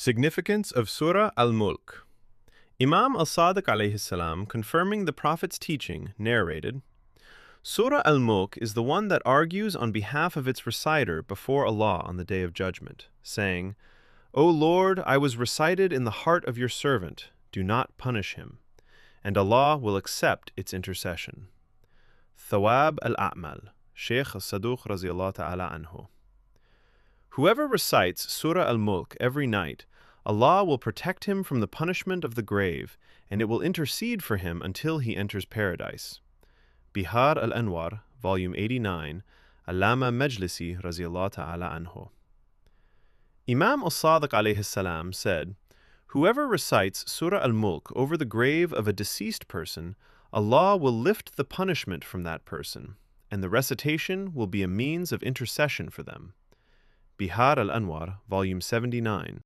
Significance of Surah Al-Mulk. Imam al-Sadiq alayhi salam, confirming the Prophet's teaching, narrated, Surah Al-Mulk is the one that argues on behalf of its reciter before Allah on the Day of Judgment, saying, O Lord, I was recited in the heart of your servant, do not punish him, and Allah will accept its intercession. Thawab al-A'mal, Shaykh al-Saduq raziyallahu ta'ala anhu. Whoever recites Surah Al-Mulk every night, Allah will protect him from the punishment of the grave, and it will intercede for him until he enters paradise. Bihar al-Anwar, volume 89, Allama Majlisi raziyallahu ta'ala anhu. Imam al-Sadiq alayhi salam said, whoever recites Surah Al-Mulk over the grave of a deceased person, Allah will lift the punishment from that person, and the recitation will be a means of intercession for them. Bihar al-Anwar, volume 79,